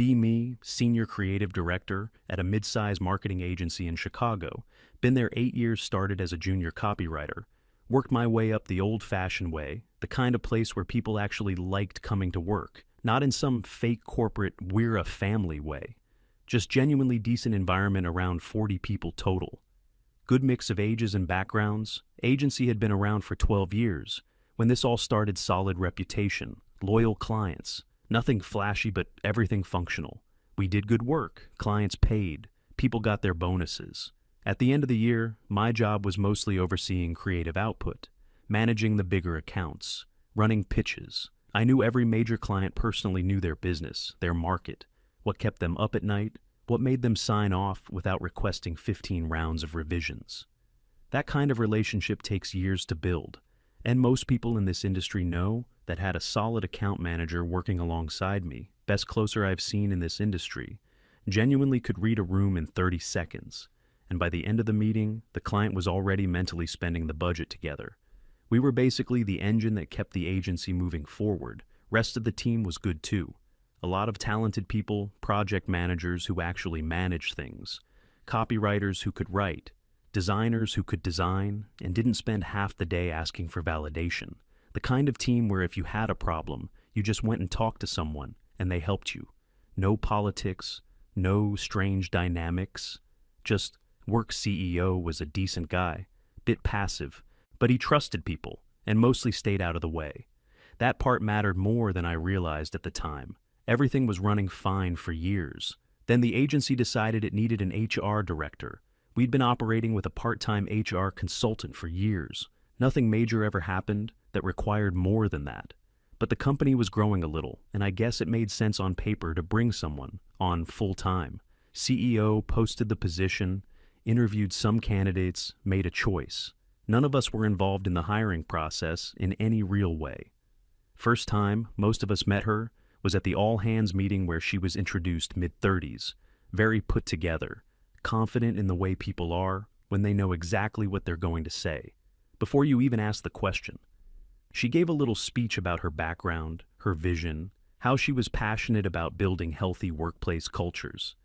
Be Me, Senior Creative Director at a mid-size marketing agency in Chicago. Been there 8 years, started as a junior copywriter. Worked my way up the old-fashioned way, the kind of place where people actually liked coming to work, not in some fake corporate we're a family way. Just genuinely decent environment, around 40 people total. Good mix of ages and backgrounds. Agency had been around for 12 years. When this all started, solid reputation, loyal clients. Nothing flashy, but everything functional. We did good work, clients paid, people got their bonuses. At the end of the year, my job was mostly overseeing creative output, managing the bigger accounts, running pitches. I knew every major client personally, knew their business, their market, what kept them up at night, what made them sign off without requesting 15 rounds of revisions. That kind of relationship takes years to build, and most people in this industry know that. Had a solid account manager working alongside me, best closer I've seen in this industry, genuinely could read a room in 30 seconds, and by the end of the meeting, the client was already mentally spending the budget together. We were basically the engine that kept the agency moving forward. Rest of the team was good too. A lot of talented people, project managers who actually managed things, copywriters who could write, designers who could design, and didn't spend half the day asking for validation. The kind of team where if you had a problem, you just went and talked to someone, and they helped you. No politics, no strange dynamics. Just work. CEO was a decent guy, bit passive, but he trusted people, and mostly stayed out of the way. That part mattered more than I realized at the time. Everything was running fine for years. Then the agency decided it needed an HR director. We'd been operating with a part-time HR consultant for years. Nothing major ever happened that required more than that. But the company was growing a little, and I guess it made sense on paper to bring someone on full-time. CEO posted the position, interviewed some candidates, made a choice. None of us were involved in the hiring process in any real way. First time most of us met her was at the all-hands meeting where she was introduced, mid-30s, very put together, confident in the way people are when they know exactly what they're going to say, before you even ask the question. She gave a little speech about her background, her vision, how she was passionate about building healthy workplace cultures.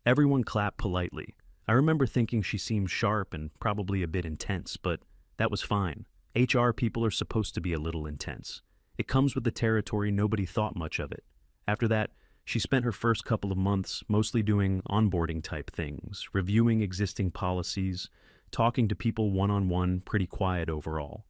Everyone clapped politely. I remember thinking she seemed sharp and probably a bit intense, but that was fine. HR people are supposed to be a little intense. It comes with the territory. Nobody thought much of it. After that, she spent her first couple of months mostly doing onboarding type things, reviewing existing policies, talking to people one-on-one, pretty quiet overall.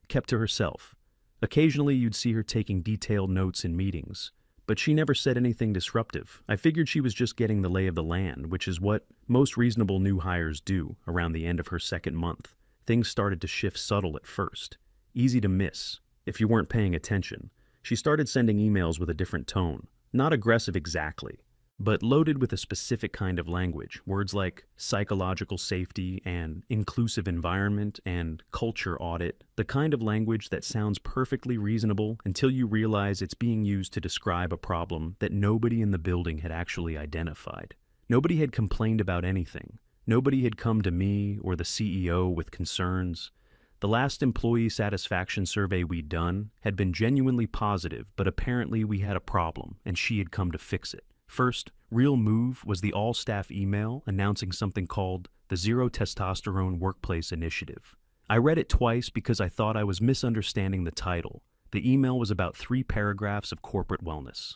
Kept to herself. Occasionally you'd see her taking detailed notes in meetings, but she never said anything disruptive. I figured she was just getting the lay of the land, which is what most reasonable new hires do. Around the end of her second month, things started to shift, subtle at first, easy to miss if you weren't paying attention. She started sending emails with a different tone, not aggressive exactly, but loaded with a specific kind of language. Words like psychological safety and inclusive environment and culture audit, the kind of language that sounds perfectly reasonable until you realize it's being used to describe a problem that nobody in the building had actually identified. Nobody had complained about anything. Nobody had come to me or the CEO with concerns. The last employee satisfaction survey we'd done had been genuinely positive, but apparently we had a problem and she had come to fix it. First, real move was the all-staff email announcing something called the Zero Testosterone Workplace Initiative. I read it twice because I thought I was misunderstanding the title. The email was about 3 paragraphs of corporate wellness.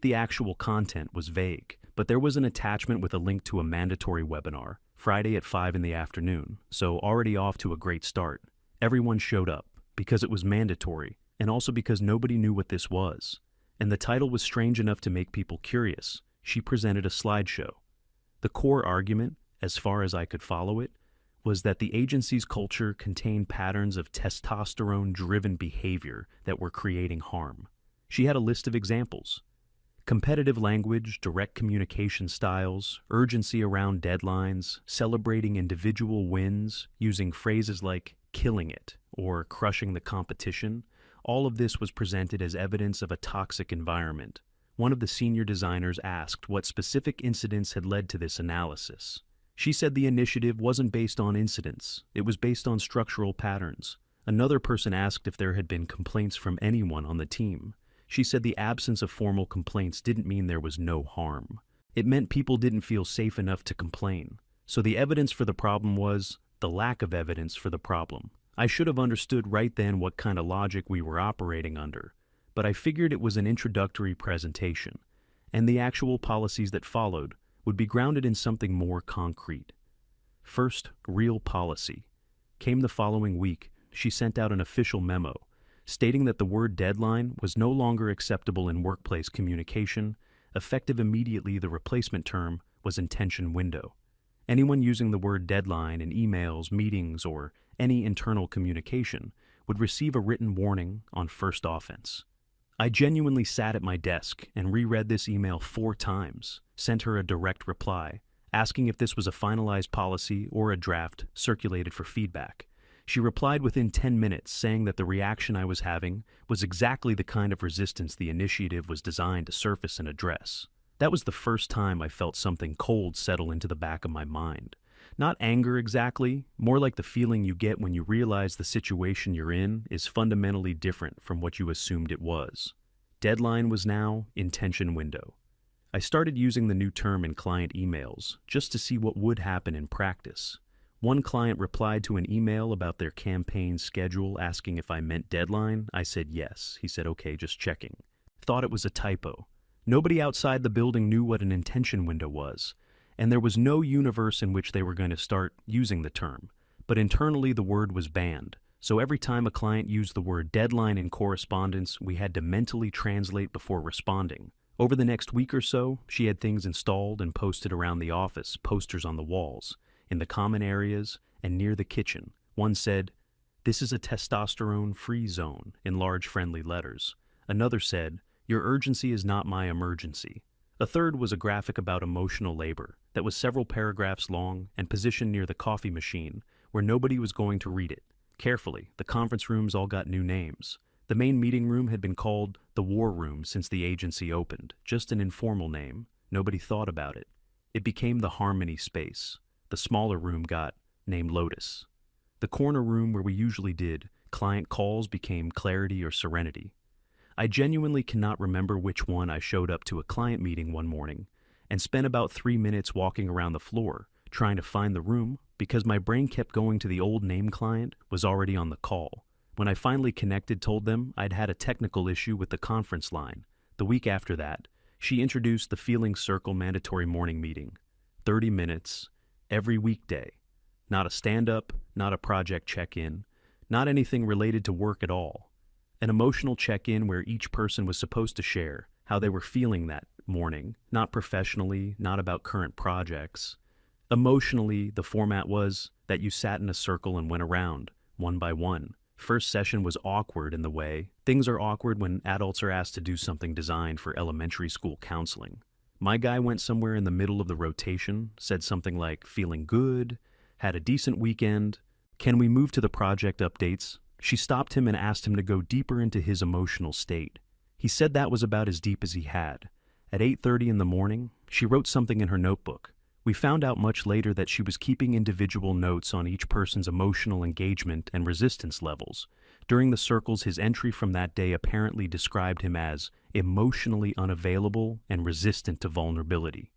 The actual content was vague, but there was an attachment with a link to a mandatory webinar, Friday at 5 in the afternoon, so already off to a great start. Everyone showed up, because it was mandatory, and also because nobody knew what this was. And the title was strange enough to make people curious. She presented a slideshow. The core argument, as far as I could follow it, was that the agency's culture contained patterns of testosterone-driven behavior that were creating harm. She had a list of examples. Competitive language, direct communication styles, urgency around deadlines, celebrating individual wins, using phrases like killing it or crushing the competition. All of this was presented as evidence of a toxic environment. One of the senior designers asked what specific incidents had led to this analysis. She said the initiative wasn't based on incidents, it was based on structural patterns. Another person asked if there had been complaints from anyone on the team. She said the absence of formal complaints didn't mean there was no harm. It meant people didn't feel safe enough to complain. So the evidence for the problem was the lack of evidence for the problem. I should have understood right then what kind of logic we were operating under, but I figured it was an introductory presentation, and the actual policies that followed would be grounded in something more concrete. First, real policy. Came the following week, she sent out an official memo stating that the word deadline was no longer acceptable in workplace communication. Effective immediately, the replacement term was intention window. Anyone using the word deadline in emails, meetings, or any internal communication would receive a written warning on first offense. I genuinely sat at my desk and reread this email 4 times, sent her a direct reply, asking if this was a finalized policy or a draft circulated for feedback. She replied within 10 minutes, saying that the reaction I was having was exactly the kind of resistance the initiative was designed to surface and address. That was the first time I felt something cold settle into the back of my mind. Not anger exactly, more like the feeling you get when you realize the situation you're in is fundamentally different from what you assumed it was. Deadline was now intention window. I started using the new term in client emails just to see what would happen in practice. One client replied to an email about their campaign schedule asking if I meant deadline. I said yes. He said, okay, just checking. Thought it was a typo. Nobody outside the building knew what an intention window was, and there was no universe in which they were going to start using the term. But internally, the word was banned. So every time a client used the word deadline in correspondence, we had to mentally translate before responding. Over the next week or so, she had things installed and posted around the office, posters on the walls, in the common areas, and near the kitchen. One said, "This is a testosterone-free zone," in large friendly letters. Another said, "Your urgency is not my emergency." A third was a graphic about emotional labor that was several paragraphs long and positioned near the coffee machine where nobody was going to read it. Carefully, the conference rooms all got new names. The main meeting room had been called the War Room since the agency opened, just an informal name. Nobody thought about it. It became the Harmony Space. The smaller room got named Lotus. The corner room where we usually did client calls became Clarity or Serenity. I genuinely cannot remember which one. I showed up to a client meeting one morning and spent about 3 minutes walking around the floor trying to find the room because my brain kept going to the old name client was already on the call. When I finally connected, told them I'd had a technical issue with the conference line. The week after that, she introduced the Feeling Circle mandatory morning meeting. 30 minutes, every weekday. Not a stand-up, not a project check-in, not anything related to work at all. An emotional check-in where each person was supposed to share how they were feeling that morning, not professionally, not about current projects. Emotionally, the format was that you sat in a circle and went around, one by one. First session was awkward in the way. Things are awkward when adults are asked to do something designed for elementary school counseling. My guy went somewhere in the middle of the rotation, said something like, "Feeling good, had a decent weekend, can we move to the project updates?" She stopped him and asked him to go deeper into his emotional state. He said that was about as deep as he had. At 8:30 in the morning, she wrote something in her notebook. We found out much later that she was keeping individual notes on each person's emotional engagement and resistance levels. During the circles, his entry from that day apparently described him as emotionally unavailable and resistant to vulnerability.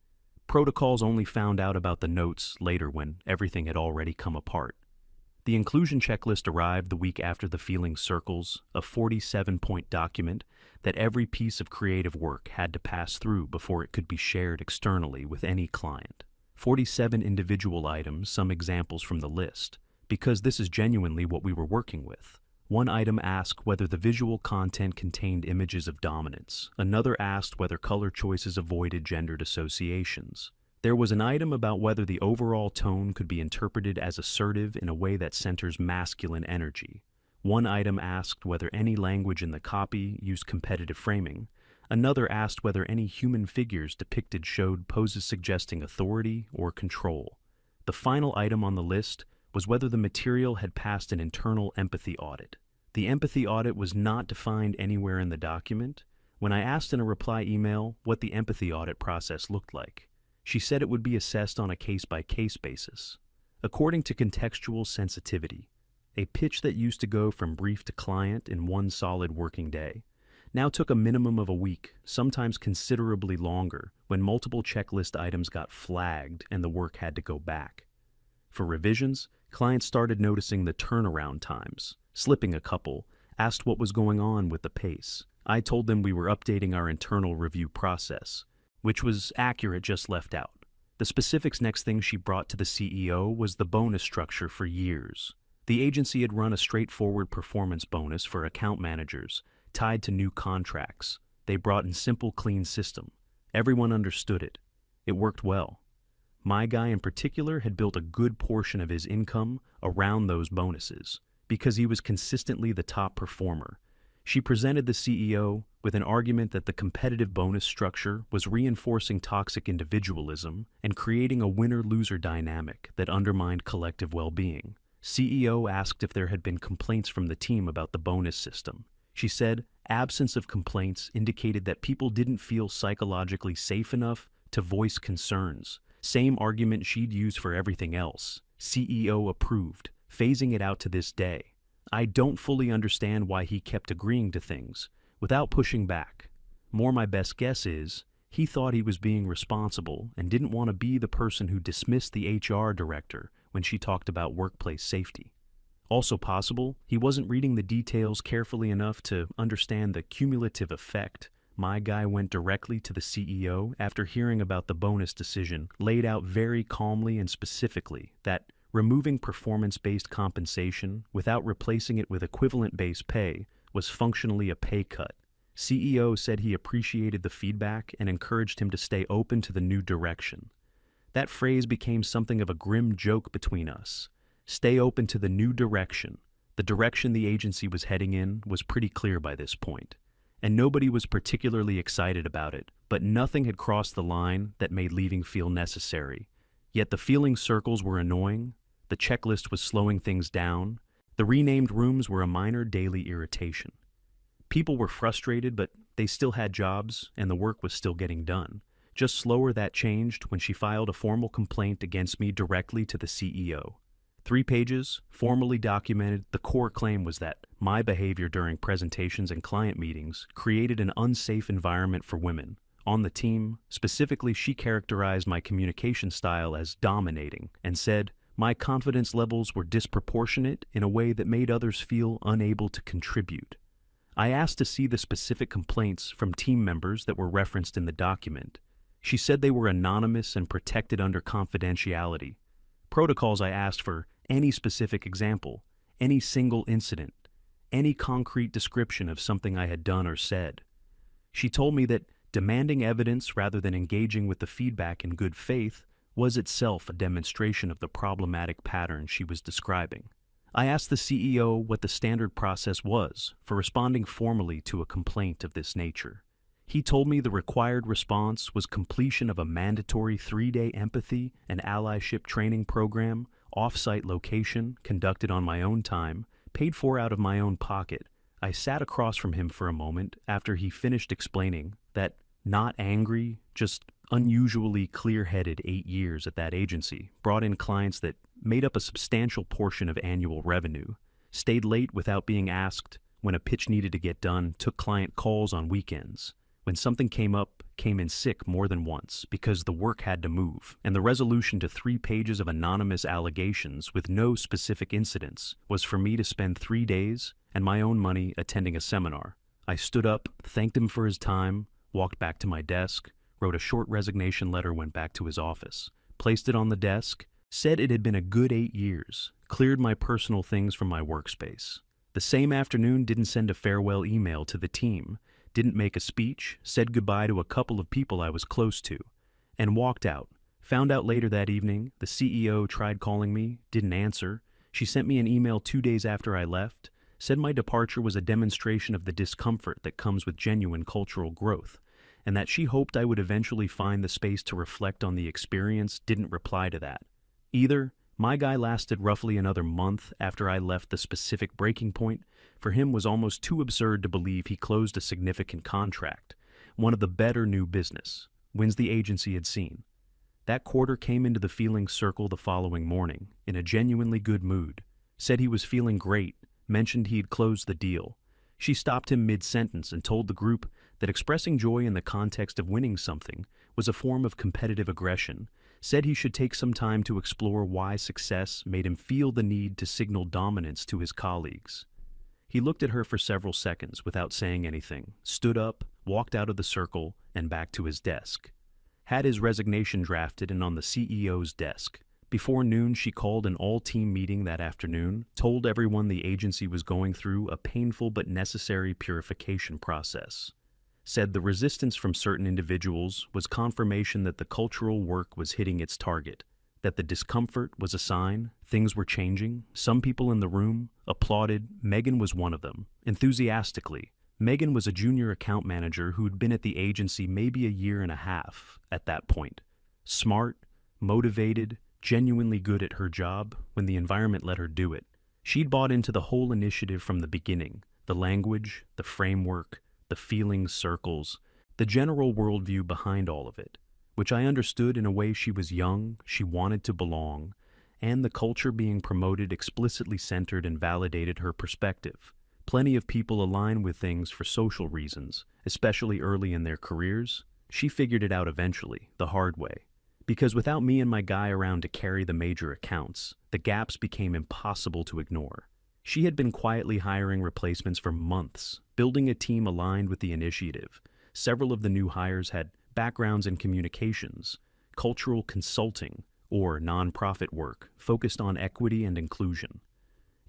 Protocols only found out about the notes later when everything had already come apart. The inclusion checklist arrived the week after the Feeling Circles, a 47-point document that every piece of creative work had to pass through before it could be shared externally with any client. 47 individual items, some examples from the list, because this is genuinely what we were working with. One item asked whether the visual content contained images of dominance. Another asked whether color choices avoided gendered associations. There was an item about whether the overall tone could be interpreted as assertive in a way that centers masculine energy. One item asked whether any language in the copy used competitive framing. Another asked whether any human figures depicted showed poses suggesting authority or control. The final item on the list was whether the material had passed an internal empathy audit. The empathy audit was not defined anywhere in the document. When I asked in a reply email what the empathy audit process looked like, she said it would be assessed on a case-by-case basis. According to contextual sensitivity, a pitch that used to go from brief to client in one solid working day now took a minimum of a week, sometimes considerably longer, when multiple checklist items got flagged and the work had to go back. For revisions, clients started noticing the turnaround times, slipping a couple, asked what was going on with the pace. I told them we were updating our internal review process, which was accurate, just left out. The specifics next thing she brought to the CEO was the bonus structure for years. The agency had run a straightforward performance bonus for account managers, tied to new contracts. They brought in simple, clean system. Everyone understood it. It worked well. My guy in particular had built a good portion of his income around those bonuses because he was consistently the top performer. She presented the CEO with an argument that the competitive bonus structure was reinforcing toxic individualism and creating a winner-loser dynamic that undermined collective well-being. CEO asked if there had been complaints from the team about the bonus system. She said absence of complaints indicated that people didn't feel psychologically safe enough to voice concerns. Same argument she'd use for everything else. CEO approved, phasing it out to this day. I don't fully understand why he kept agreeing to things without pushing back. More, my best guess is he thought he was being responsible and didn't want to be the person who dismissed the HR director when she talked about workplace safety. Also possible, he wasn't reading the details carefully enough to understand the cumulative effect. My guy went directly to the CEO after hearing about the bonus decision, laid out very calmly and specifically that removing performance-based compensation without replacing it with equivalent base pay was functionally a pay cut. CEO said he appreciated the feedback and encouraged him to stay open to the new direction. That phrase became something of a grim joke between us. Stay open to the new direction. The direction the agency was heading in was pretty clear by this point, and nobody was particularly excited about it, but nothing had crossed the line that made leaving feel necessary. Yet the feeling circles were annoying, the checklist was slowing things down, the renamed rooms were a minor daily irritation. People were frustrated, but they still had jobs, and the work was still getting done. Just slower that changed when she filed a formal complaint against me directly to the CEO. 3 pages, formally documented. The core claim was that my behavior during presentations and client meetings created an unsafe environment for women. On the team, specifically, she characterized my communication style as dominating and said my confidence levels were disproportionate in a way that made others feel unable to contribute. I asked to see the specific complaints from team members that were referenced in the document. She said they were anonymous and protected under confidentiality. Protocols, I asked for any specific example, any single incident, any concrete description of something I had done or said. She told me that demanding evidence rather than engaging with the feedback in good faith was itself a demonstration of the problematic pattern she was describing. I asked the CEO what the standard process was for responding formally to a complaint of this nature. He told me the required response was completion of a mandatory 3-day empathy and allyship training program, off-site location, conducted on my own time, paid for out of my own pocket. I sat across from him for a moment after he finished explaining that not angry, just unusually clear-headed 8 years at that agency, brought in clients that made up a substantial portion of annual revenue, stayed late without being asked when a pitch needed to get done, took client calls on weekends. When something came up, came in sick more than once because the work had to move, and the resolution to 3 pages of anonymous allegations with no specific incidents was for me to spend 3 days and my own money attending a seminar. I stood up, thanked him for his time, walked back to my desk, wrote a short resignation letter, went back to his office, placed it on the desk, said it had been a good 8 years, cleared my personal things from my workspace. The same afternoon, didn't send a farewell email to the team, didn't make a speech, said goodbye to a couple of people I was close to, and walked out. Found out later that evening, the CEO tried calling me, didn't answer. She sent me an email 2 days after I left, said my departure was a demonstration of the discomfort that comes with genuine cultural growth, and that she hoped I would eventually find the space to reflect on the experience. Didn't reply to that. Either, my guy lasted roughly another month after I left. The specific breaking point for him was almost too absurd to believe. He closed a significant contract, one of the better new business wins the agency had seen. That quarter came into the feeling circle the following morning in a genuinely good mood, said he was feeling great, mentioned he had closed the deal. She stopped him mid-sentence and told the group that expressing joy in the context of winning something was a form of competitive aggression, said he should take some time to explore why success made him feel the need to signal dominance to his colleagues. He looked at her for several seconds without saying anything, stood up, walked out of the circle, and back to his desk. Had his resignation drafted and on the CEO's desk. Before noon, she called an all-team meeting that afternoon, told everyone the agency was going through a painful but necessary purification process. Said the resistance from certain individuals was confirmation that the cultural work was hitting its target, that the discomfort was a sign things were changing. Some people in the room applauded. Megan was one of them, enthusiastically. Megan was a junior account manager who'd been at the agency maybe a year and a half at that point. Smart, motivated, genuinely good at her job when the environment let her do it. She'd bought into the whole initiative from the beginning, the language, the framework, the feelings circles, the general worldview behind all of it, which I understood in a way. She was young, she wanted to belong, and the culture being promoted explicitly centered and validated her perspective. Plenty of people align with things for social reasons, especially early in their careers. She figured it out eventually, the hard way. Because without me and my guy around to carry the major accounts, the gaps became impossible to ignore. She had been quietly hiring replacements for months, building a team aligned with the initiative. Several of the new hires had backgrounds in communications, cultural consulting, or nonprofit work focused on equity and inclusion.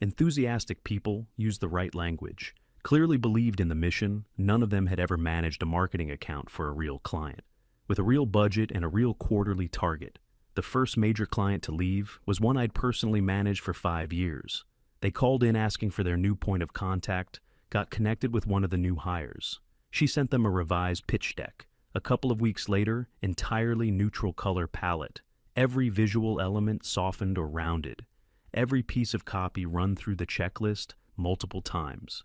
Enthusiastic people used the right language, clearly believed in the mission. None of them had ever managed a marketing account for a real client. With a real budget and a real quarterly target. The first major client to leave was one I'd personally managed for 5 years. They called in asking for their new point of contact, got connected with one of the new hires. She sent them a revised pitch deck. A couple of weeks later, entirely neutral color palette. Every visual element softened or rounded. Every piece of copy run through the checklist multiple times.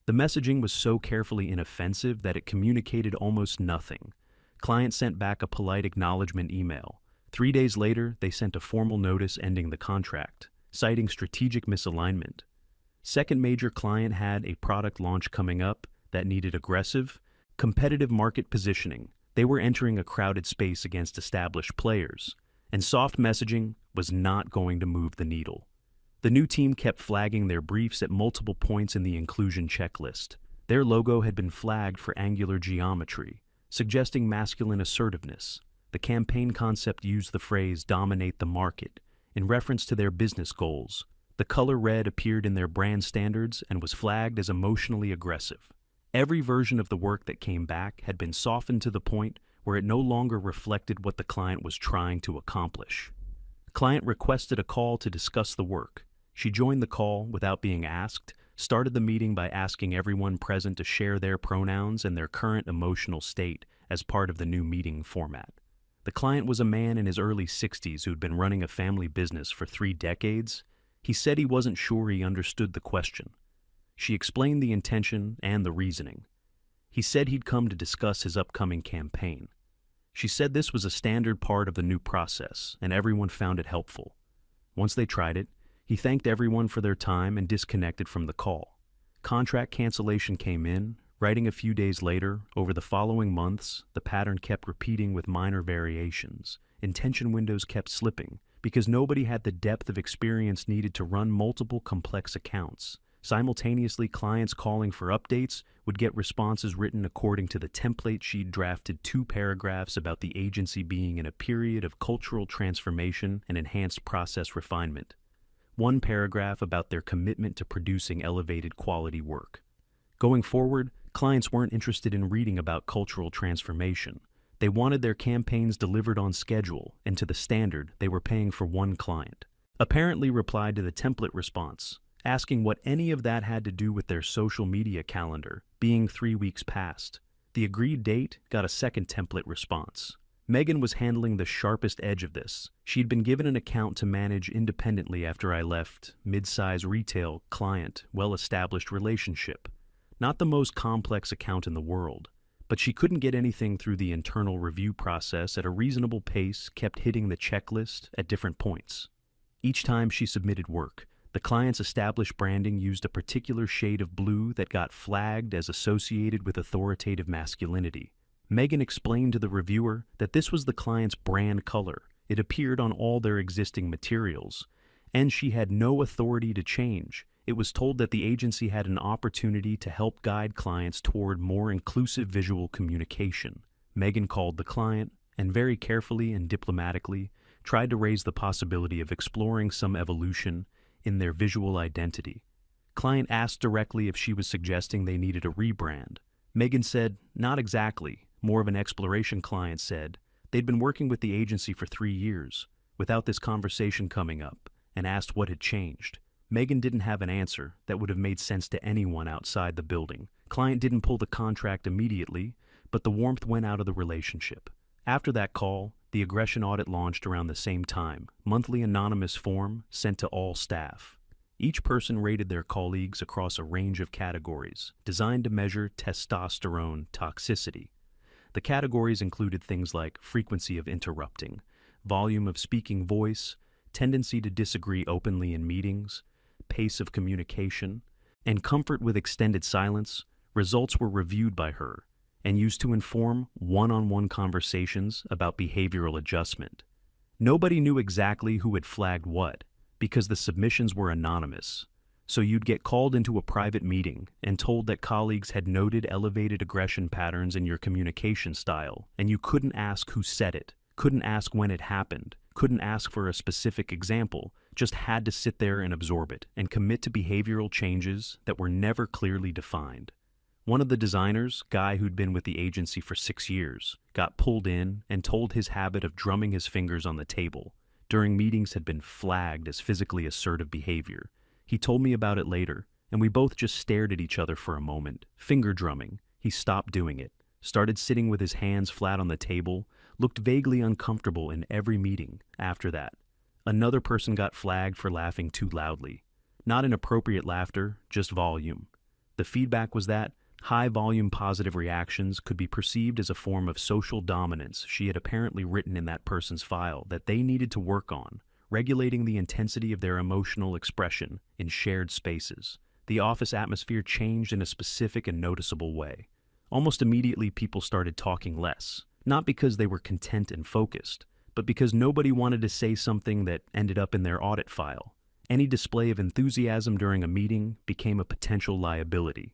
The messaging was so carefully inoffensive that it communicated almost nothing. Client sent back a polite acknowledgement email. 3 days later, they sent a formal notice ending the contract, citing strategic misalignment. Second major client had a product launch coming up that needed aggressive, competitive market positioning. They were entering a crowded space against established players, and soft messaging was not going to move the needle. The new team kept flagging their briefs at multiple points in the inclusion checklist. Their logo had been flagged for angular geometry, suggesting masculine assertiveness. The campaign concept used the phrase "dominate the market" in reference to their business goals. The color red appeared in their brand standards and was flagged as emotionally aggressive. Every version of the work that came back had been softened to the point where it no longer reflected what the client was trying to accomplish. The client requested a call to discuss the work. She joined the call without being asked, started the meeting by asking everyone present to share their pronouns and their current emotional state as part of the new meeting format. The client was a man in his early 60s who'd been running a family business for 3 decades. He said he wasn't sure he understood the question. She explained the intention and the reasoning. He said he'd come to discuss his upcoming campaign. She said this was a standard part of the new process, and everyone found it helpful. Once they tried it, he thanked everyone for their time and disconnected from the call. Contract cancellation came in. Writing a few days later, over the following months, the pattern kept repeating with minor variations. Intention windows kept slipping because nobody had the depth of experience needed to run multiple complex accounts. Simultaneously, clients calling for updates would get responses written according to the template she'd drafted, 2 paragraphs about the agency being in a period of cultural transformation and enhanced process refinement. 1 paragraph about their commitment to producing elevated quality work. Going forward, clients weren't interested in reading about cultural transformation. They wanted their campaigns delivered on schedule and to the standard they were paying for 1 client. Apparently replied to the template response, asking what any of that had to do with their social media calendar, being 3 weeks past. The agreed date got a second template response. Megan was handling the sharpest edge of this. She'd been given an account to manage independently after I left, mid-size retail, client, well-established relationship. Not the most complex account in the world, but she couldn't get anything through the internal review process at a reasonable pace, kept hitting the checklist at different points. Each time she submitted work, The client's established branding used a particular shade of blue that got flagged as associated with authoritative masculinity. Megan explained to the reviewer that this was the client's brand color. It appeared on all their existing materials, and she had no authority to change. It was told that the agency had an opportunity to help guide clients toward more inclusive visual communication. Megan called the client and very carefully and diplomatically tried to raise the possibility of exploring some evolution in their visual identity. Client asked directly if she was suggesting they needed a rebrand. Megan said, "Not exactly." More of an exploration. Client said they'd been working with the agency for 3 years without this conversation coming up, and asked what had changed. Megan didn't have an answer that would have made sense to anyone outside the building. Client didn't pull the contract immediately, but the warmth went out of the relationship. After that call, the aggression audit launched around the same time, monthly anonymous form sent to all staff. Each person rated their colleagues across a range of categories, designed to measure testosterone toxicity. The categories included things like frequency of interrupting, volume of speaking voice, tendency to disagree openly in meetings, pace of communication, and comfort with extended silence. Results were reviewed by her and used to inform one-on-one conversations about behavioral adjustment. Nobody knew exactly who had flagged what, because the submissions were anonymous. So you'd get called into a private meeting and told that colleagues had noted elevated aggression patterns in your communication style, and you couldn't ask who said it, couldn't ask when it happened, couldn't ask for a specific example, just had to sit there and absorb it and commit to behavioral changes that were never clearly defined. One of the designers, guy who'd been with the agency for 6 years, got pulled in and told his habit of drumming his fingers on the table during meetings had been flagged as physically assertive behavior. He told me about it later, and we both just stared at each other for a moment. Finger drumming. He stopped doing it, started sitting with his hands flat on the table, looked vaguely uncomfortable in every meeting after that. Another person got flagged for laughing too loudly. Not inappropriate laughter, just volume. The feedback was that high-volume positive reactions could be perceived as a form of social dominance she had apparently written in that person's file that they needed to work on, regulating the intensity of their emotional expression in shared spaces. The office atmosphere changed in a specific and noticeable way. Almost immediately, people started talking less, not because they were content and focused, but because nobody wanted to say something that ended up in their audit file. Any display of enthusiasm during a meeting became a potential liability.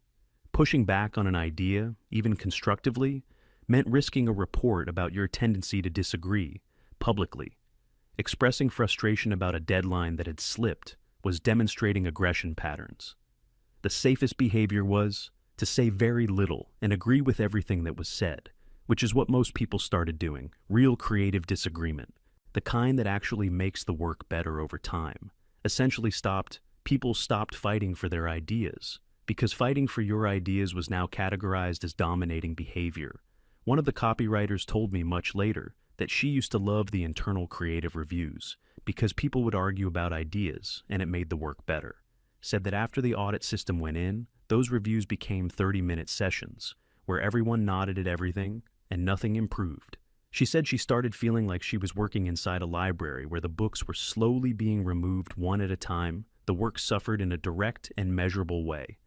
Pushing back on an idea, even constructively, meant risking a report about your tendency to disagree, publicly. Expressing frustration about a deadline that had slipped was demonstrating aggression patterns. The safest behavior was to say very little and agree with everything that was said, which is what most people started doing, real creative disagreement, the kind that actually makes the work better over time. Essentially people stopped fighting for their ideas, because fighting for your ideas was now categorized as dominating behavior. One of the copywriters told me much later that she used to love the internal creative reviews because people would argue about ideas and it made the work better. Said that after the audit system went in, those reviews became 30-minute sessions where everyone nodded at everything and nothing improved. She said she started feeling like she was working inside a library where the books were slowly being removed one at a time. The work suffered in a direct and measurable way.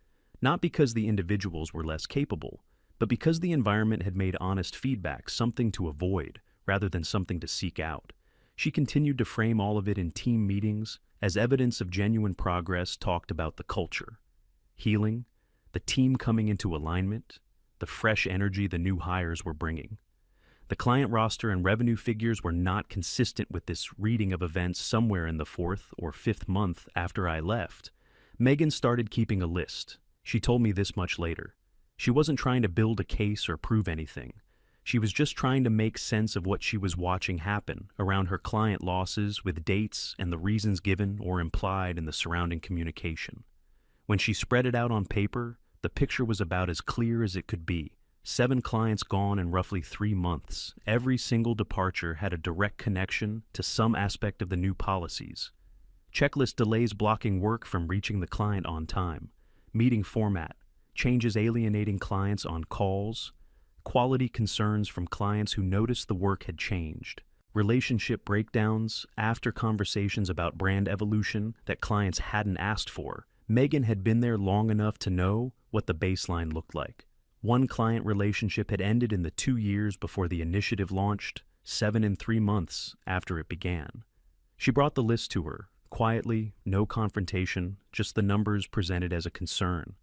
Not because the individuals were less capable, but because the environment had made honest feedback something to avoid rather than something to seek out. She continued to frame all of it in team meetings as evidence of genuine progress, talked about the culture, healing, the team coming into alignment, the fresh energy the new hires were bringing. The client roster and revenue figures were not consistent with this reading of events somewhere in the 4th or 5th month after I left. Megan started keeping a list. She told me this much later. She wasn't trying to build a case or prove anything. She was just trying to make sense of what she was watching happen around her client losses with dates and the reasons given or implied in the surrounding communication. When she spread it out on paper, the picture was about as clear as it could be. 7 clients gone in roughly 3 months. Every single departure had a direct connection to some aspect of the new policies. Checklist delays blocking work from reaching the client on time. Meeting format, changes alienating clients on calls, quality concerns from clients who noticed the work had changed. relationship breakdowns, after conversations about brand evolution that clients hadn't asked for. Megan had been there long enough to know what the baseline looked like. One client relationship had ended in the 2 years before the initiative launched, 7 and 3 months after it began. She brought the list to her, quietly, no confrontation, just the numbers presented as a concern.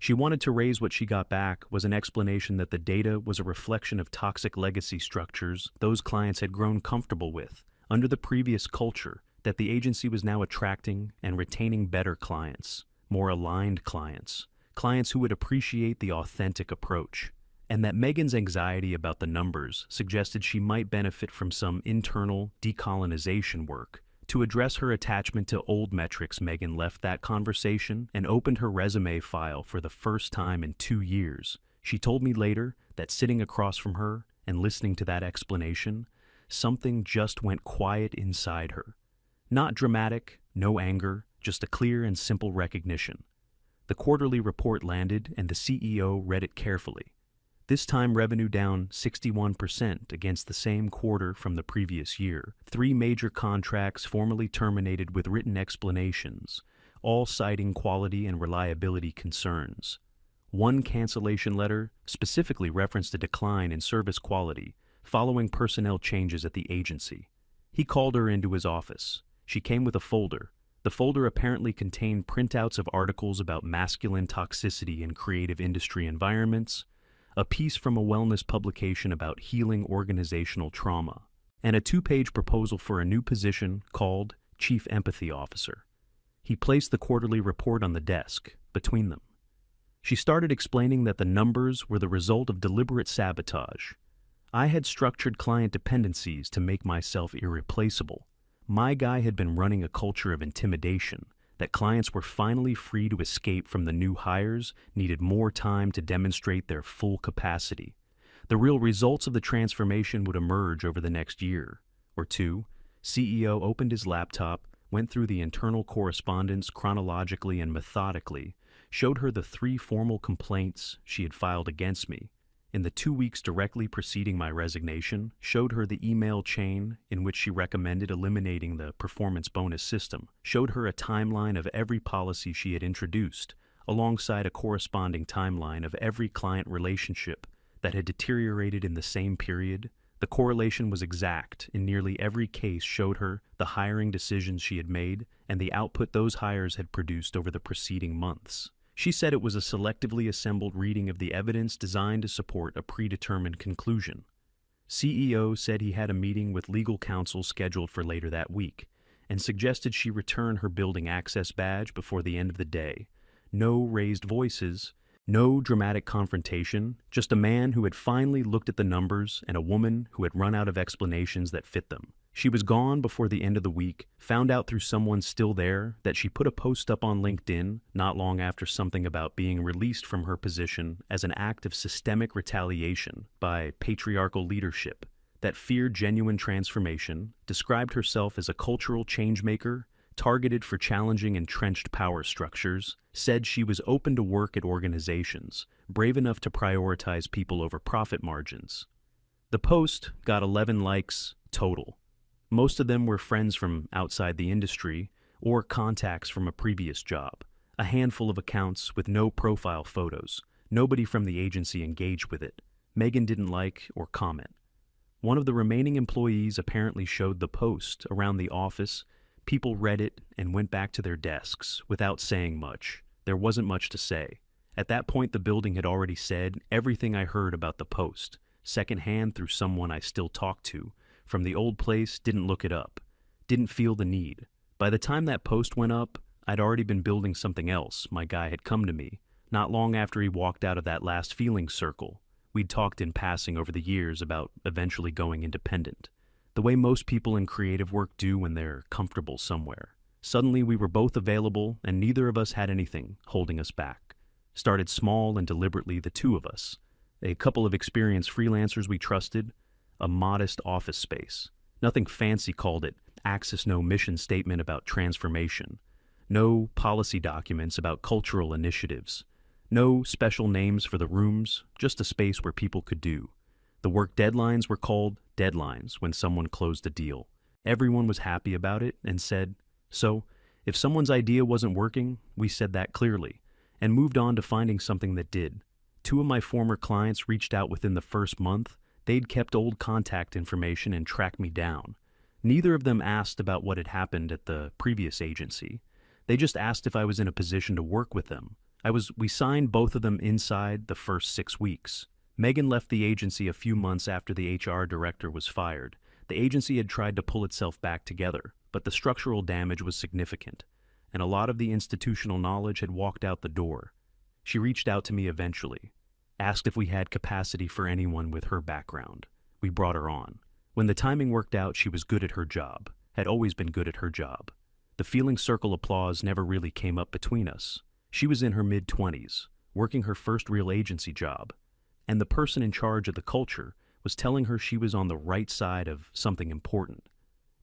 She wanted to raise what she got back was an explanation that the data was a reflection of toxic legacy structures those clients had grown comfortable with under the previous culture, that the agency was now attracting and retaining better clients, more aligned clients, clients who would appreciate the authentic approach, and that Megan's anxiety about the numbers suggested she might benefit from some internal decolonization work. To address her attachment to old metrics, Megan left that conversation and opened her resume file for the first time in 2 years. She told me later that sitting across from her and listening to that explanation, something just went quiet inside her. Not dramatic, no anger, just a clear and simple recognition. The quarterly report landed and the CEO read it carefully. This time revenue down 61% against the same quarter from the previous year. 3 major contracts formally terminated with written explanations, all citing quality and reliability concerns. One cancellation letter specifically referenced a decline in service quality following personnel changes at the agency. He called her into his office. She came with a folder. The folder apparently contained printouts of articles about masculine toxicity in creative industry environments, a piece from a wellness publication about healing organizational trauma, and a 2-page proposal for a new position called Chief Empathy Officer. He placed the quarterly report on the desk, between them. She started explaining that the numbers were the result of deliberate sabotage. I had structured client dependencies to make myself irreplaceable. My guy had been running a culture of intimidation, that clients were finally free to escape from the new hires needed more time to demonstrate their full capacity. The real results of the transformation would emerge over the next year or two. CEO opened his laptop, went through the internal correspondence chronologically and methodically, showed her the 3 formal complaints she had filed against me. In the 2 weeks directly preceding my resignation, showed her the email chain in which she recommended eliminating the performance bonus system, showed her a timeline of every policy she had introduced, alongside a corresponding timeline of every client relationship that had deteriorated in the same period. The correlation was exact in nearly every case, showed her the hiring decisions she had made and the output those hires had produced over the preceding months. She said it was a selectively assembled reading of the evidence designed to support a predetermined conclusion. CEO said he had a meeting with legal counsel scheduled for later that week and suggested she return her building access badge before the end of the day. No raised voices, no dramatic confrontation, just a man who had finally looked at the numbers and a woman who had run out of explanations that fit them. She was gone before the end of the week, found out through someone still there that she put a post up on LinkedIn not long after something about being released from her position as an act of systemic retaliation by patriarchal leadership that feared genuine transformation, described herself as a cultural changemaker, targeted for challenging entrenched power structures, said she was open to work at organizations, brave enough to prioritize people over profit margins. The post got 11 likes total. Most of them were friends from outside the industry or contacts from a previous job. A handful of accounts with no profile photos. Nobody from the agency engaged with it. Megan didn't like or comment. One of the remaining employees apparently showed the post around the office. People read it and went back to their desks without saying much. There wasn't much to say. At that point, the building had already said everything I heard about the post, secondhand through someone I still talked to. From the old place, didn't look it up, didn't feel the need. By the time that post went up, I'd already been building something else. My guy had come to me, not long after he walked out of that last feeling circle. We'd talked in passing over the years about eventually going independent, the way most people in creative work do when they're comfortable somewhere. Suddenly we were both available and neither of us had anything holding us back. Started small and deliberately, the two of us. A couple of experienced freelancers we trusted, a modest office space. Nothing fancy, called it Access No mission statement about transformation. No policy documents about cultural initiatives. No special names for the rooms, just a space where people could do. The work deadlines were called deadlines when someone closed a deal. Everyone was happy about it and said, so, if someone's idea wasn't working, we said that clearly, and moved on to finding something that did. Two of my former clients reached out within the first month. They'd kept old contact information and tracked me down. Neither of them asked about what had happened at the previous agency. They just asked if I was in a position to work with them. We signed both of them inside the first 6 weeks. Megan left the agency a few months after the HR director was fired. The agency had tried to pull itself back together, but the structural damage was significant, and a lot of the institutional knowledge had walked out the door. She reached out to me eventually, asked if we had capacity for anyone with her background. We brought her on. When the timing worked out, she was good at her job, had always been good at her job. The feeling circle applause never really came up between us. She was in her mid-20s, working her first real agency job, and the person in charge of the culture was telling her she was on the right side of something important.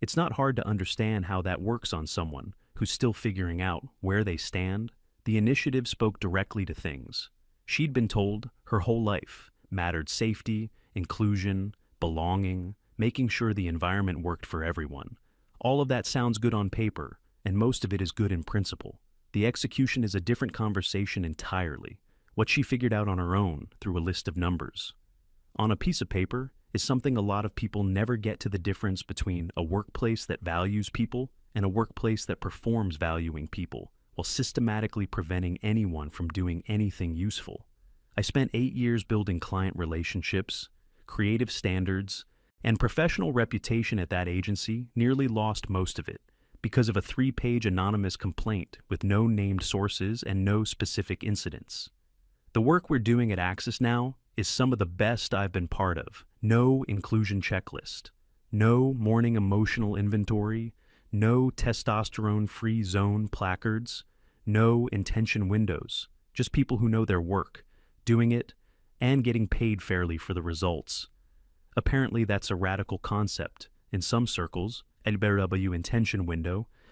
It's not hard to understand how that works on someone who's still figuring out where they stand. The initiative spoke directly to things she'd been told her whole life mattered: safety, inclusion, belonging, making sure the environment worked for everyone. All of that sounds good on paper, and most of it is good in principle. The execution is a different conversation entirely. What she figured out on her own through a list of numbers on a piece of paper is something a lot of people never get to: the difference between a workplace that values people and a workplace that performs valuing people while systematically preventing anyone from doing anything useful. I spent 8 years building client relationships, creative standards, and professional reputation at that agency. Nearly lost most of it because of a 3-page anonymous complaint with no named sources and no specific incidents. The work we're doing at Axis now is some of the best I've been part of. No inclusion checklist, no morning emotional inventory, no testosterone-free zone placards, no intention windows, just people who know their work, doing it, and getting paid fairly for the results. Apparently that's a radical concept. In some circles, LBW intention window